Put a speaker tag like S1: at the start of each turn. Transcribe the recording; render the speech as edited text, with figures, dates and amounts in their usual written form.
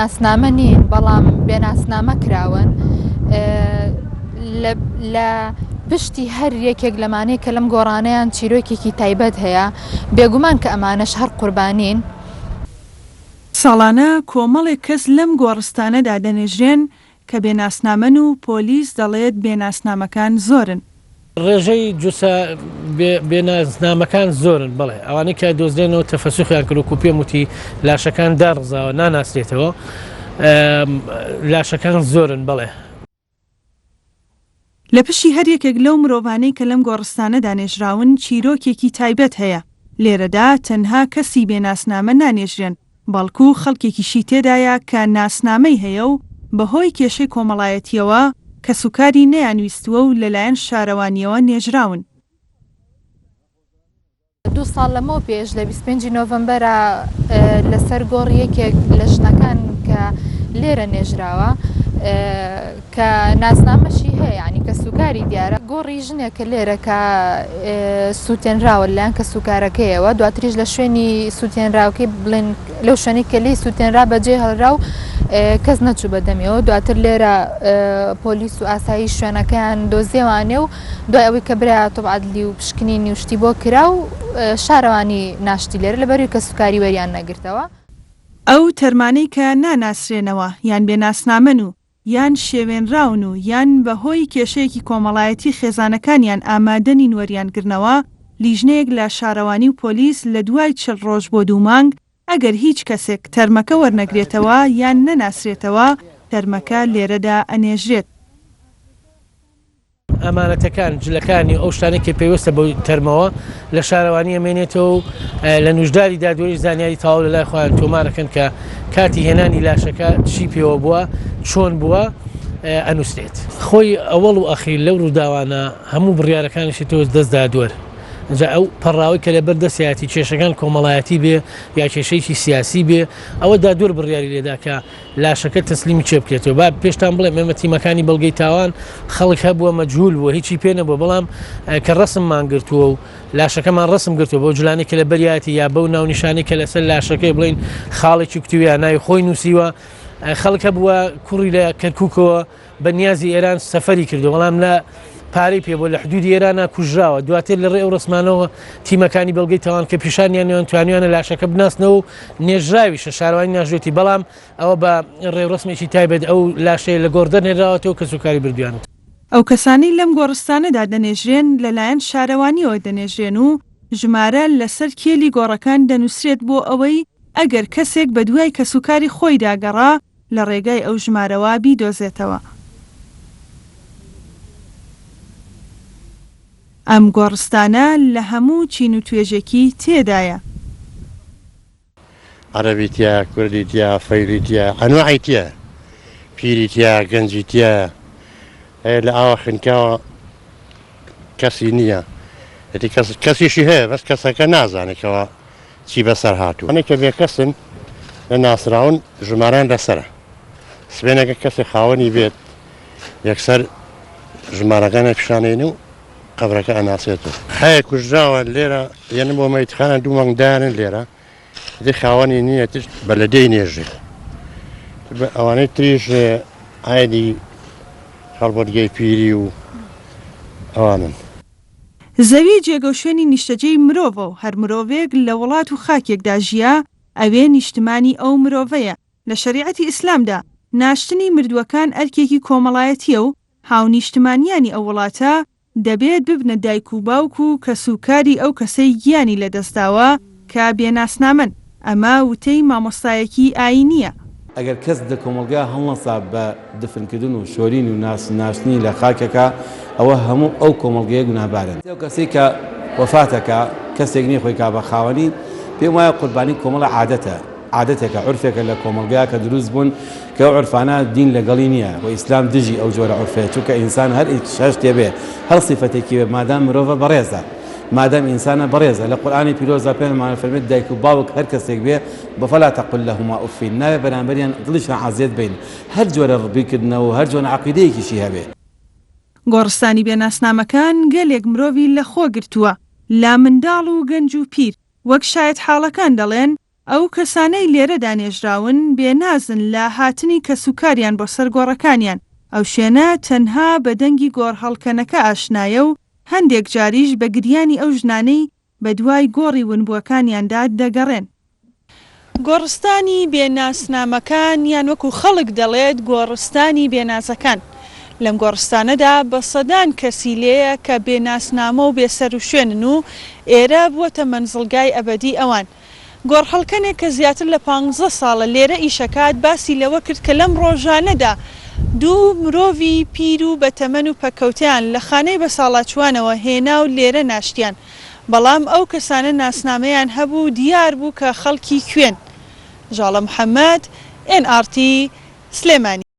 S1: ناسنامە نین بەڵام بێناسنامە کراون لە پشتی هەر یەکێک لەمانەیە کە لەم گۆڕانەیان چیرۆکێکی تایبەت هەیە بێگومان کە ئەمانەش هەر قوربانین.
S2: ساڵانە کۆمەڵێک کەس لەم گۆڕستانەدا دەنێژرێن کە بێناسنامەن و پۆلیس دەڵێت بێناسنامەکان زۆرن.
S3: ڕێژەی جوسا بێناسنامەکان زۆرن بڵێ ئەوانەی کە دۆزرێنەوە تەفەسوخیان کرد و پێم وتی لاشەکان داڕزاوە ناناسرێتەوە لاشەکان زۆرن بڵێ.
S2: لە پشی هەر یەکێک لەو مرۆڤانەی کە لەم گۆڕستانە دانێژراون چیرۆکێکی تایبەت هەیە. لێرەدا تەنها کەسی بێناسنامە نانێژرێن بەڵکو خەڵکێکیشی تێدایە کە ناسنامەی هەیە و بەهۆی کێشەی کۆمەڵایەتیەوە کە سوکاری نەیانویستووە و لەلایەن شارەوانیەوە نێژراون.
S1: 2 ساڵ لەمەوە پێش لە 25 نۆڤەمبەرە لەسەر گۆڕ یەکێک لە ژنەکان کە لێرە نێژراوە کە ناسنامەشی هەیە ینی کە سوکاری دیارە گۆڕی ژنێکە لێرە کە سووتێنراوە لایەن کە سوکارەکەیەوە دواتریش لە شوێنی سووتێنراوکەی بڵێن لەو شوێنی کە لی سووتێنرا بەجێ هەڵرا و کەس نەچوو بەدەمیەوە دواتر لێرە پۆلیس و ئاسایی شوێنەکەیان دۆزیێوانێ و دوای ئەوەی کە برای تۆبعادلی و پشکنینی وشتی بۆ کرا و شارەوانی ناشتی لێرە لەبەروی کە سوکاری وەریان نەگرتەوە.
S2: ئەو تەرمانەی کە ناناسرێنەوە یان بێناسنامەن و یان شێوێنراون و یان بەهۆی کێشەیەکی کۆمەڵایەتی خێزانەکانیان ئامادەنین وەریانگرنەوە لیژنەیەک لە شارەوانی و پۆلیس لە دوای 40 ڕۆژ بۆ 2 مانگ ئەگەر هیچ کەسێک تەرمەکە وەرنەگرێتەوە یان نەناسرێتەوە تەرمەکە لێرەدا ئەنێژرێت.
S3: ئەمانەتەکان جلەکانی ئەو شتانێکی پێویستە بە تەرمەوە لە شارەوانی ئەمێنێتەوە و لە نوژداری دادوەری زانیاری تەواو لەلای خۆیان تۆمارەکەن کە کاتی هێنانی لاشەکە چی پێوە بووە چۆن بووە ئەنووسێت. خۆی ئەوەڵ و ئەخیر لەو ڕووداوانە هەموو بڕیارەکانیشی تۆ دەستدا دووەر. جا ئەو پەڕاوی کە لەبەر دەسیاتی کێشەکان کۆمەڵایەتی بێ یا کێشەیەکی سیاسی بێ ئەوە دادوەر بڕیاری لێدا کە لاشەکە تەسلیمی چێ بکرێتەوە. با پێشتان بڵێ ئێمە تیمەکانی بەڵگەی تاوان خەڵک هەبووە مەجهول بووە هیچی پێ نەبووە بەڵام کە ڕسممان گرتووە و لاشەکەمان ڕسم گرتووە بۆ جوڵانی کە لە بەریاتی یا بەو ناونیشانی کە لەسەر لاشەکەی بڵین خاڵێکی کوتوویە ناوی خۆی نووسیوە خەڵک هەبووە کوڕی لە کەرکووکەوە بە نیازی ئێران سەفەری کردو بەڵام لە پارەی پێ بۆ لە حدودی ئێرانە کوژراوە دواتر لە ڕێ ئەو ڕسمانەوە تیمەکانی بەڵگەی تاوان کە پیشانیان توانیانە لاشەکە بناسنەوە و نێژراویشە شارەوانی ناژێتی بەڵام ئەوە بە ڕێوڕسمێکی تایبەت ئەو لاشەیە لە گۆڕدە نێراوەتەوە کە سوکاری بردویانێت.
S2: ئەو کەسانی لەم گۆڕستانەدا دەنێژرێن لەلایەن شارەوانیەوە دەنێژرێن و ژمارە لەسەر کێلی گۆڕەکان دەنووسرێت بۆ ئەوەی ئەگەر کەسێک بە دوای کە سوکاری خۆی داگەڕا لە ڕێگای ئەو ژمارەوە بیدۆزێتەوە. ئەم گۆڕستانە لە هەموو چین و توێژێکی تێدایە.
S4: عەرەبیتیە، کوردیتیە، فەیریتیە، ئەنواعیتیە، پیریتیە، گەنجیتیە، لە ئاوا خنکاوە کەسی نییە. کەسیشی هەیە بەس کەسەکە نازانێتەوە چی بەسەر هاتوو. ئەنێکە بێ کەسن لە ناسراون ژماران لەسرە. سبێنەکە کەسی خاوەنی بێت یەکسەر ژمارەکانە پیشانێن و قبرەکە ئەناسێتەوە. هەیە کوژراوە لێرە یەنە بۆ مەیتخانە 2 مانگدانن لێرە دی خاوەنی نییە تر بە لەدەی نێژێ. ئەوانەی تریش ئایدی هەڵبەرگەی پیری و ئەوانن.
S2: زەوی جێگە و شوێنی نیشتەجەی مرۆڤە و هەر مرۆڤێک لە وڵات و خاکێکدا ژیا ئەوێ نیشتمانی ئەو مرۆڤەیە. لە شەریعەتی ئیسلامدا ناشتنی مردووەکان ئەرکێکی کۆمەڵایەتیە و هاونیشتمانیانی ئەو وڵاتە دەبێت ببنە دایک و باوک و کە سوکاری ئەو کەسەی گیانی لەدەستاوە کە بێناسنامەن. ئەمە وتەی مامۆستایەکی ئاینیە.
S5: ئەگەر کەس لە کۆمەلگا هەڵنەسا بە دفنکردن و شۆرین و ناشتنی لە خاکەکە ئەوە هەموو ئەو کۆمەلگەیە گوناهبارن. ئەو کەسێک کە وەفاتەکە کەسێک نییە خۆی کا بە خاوەنی پێم وایە قوربانی کۆمەڵە عادەتێکە عورفێکە لە کۆمەلگا کە دروست بوون کە ئەو عورفانە دین لەگەڵی نییە و ئیسلام دژی ئەو جۆرە عورفەیە چونکە ئینسان هەر شەش تێبێ هەر سیفەتێکی بێ مادام مرۆڤە بەڕێزە مادام ئینسانە بەڕێزە لە قورئانی پیرۆزە پێمان فەرمێت دایک و باوک هەر کەسێک بێ فلا تقل لهما ئوف ناوێ بەرامبەریان دڵیشان عەزیەت بین هەر جۆرە ڕبیکردنەوە و هەر جۆرە عەقیدەیەکیشی هەبێ.
S2: گۆڕستانی بێناسنامەکان گەلێک مرۆڤی لە خۆ گرتووە لا منداڵ و گەنج و پیر وەک شایەت حاڵەکان دەڵێن ئەو کەسانەی لێرە دانێژراون بێنازن لە هاتنی کەسوکاریان بۆ سەر گۆڕەکانیان. ئەو شوێنە تەنها بە دەنگی گۆڕ هەڵکەنەکە ئاشنایە و هەندێک جاریش بە گریانی ئەو ژنانەی بە دوای گۆڕی ونبووەکانیاندا دەگەڕێن. گۆڕستانی بێناسنامەکان یان وەکو خەڵک دەڵێت گۆڕستانی بێنازەکان. لەم گۆڕستانەدا بە سەدان کەسی لێیە کە بێناسنامە و بێسەر و شوێنن و ئێرە بووەتە مەنزڵگای ئەبەدی ئەوان. گۆڕهەڵکەنێک کە زیاتر لە 15 ساڵە لێرە ئیشەکات باسی لەوە کرد کە لەم ڕۆژانەدا دوو مرۆڤی پیر و بەتەمەن و پەکەوتیان لە خانەی بە ساڵاچوانەوە هێنا و لێرە ناشتیان. بەڵام ئەو کەسانە ناسنامەیان هەبوو دیار بوو کە خەڵکی کوێن. ژاڵە محەممەد، NRT سلێمانی.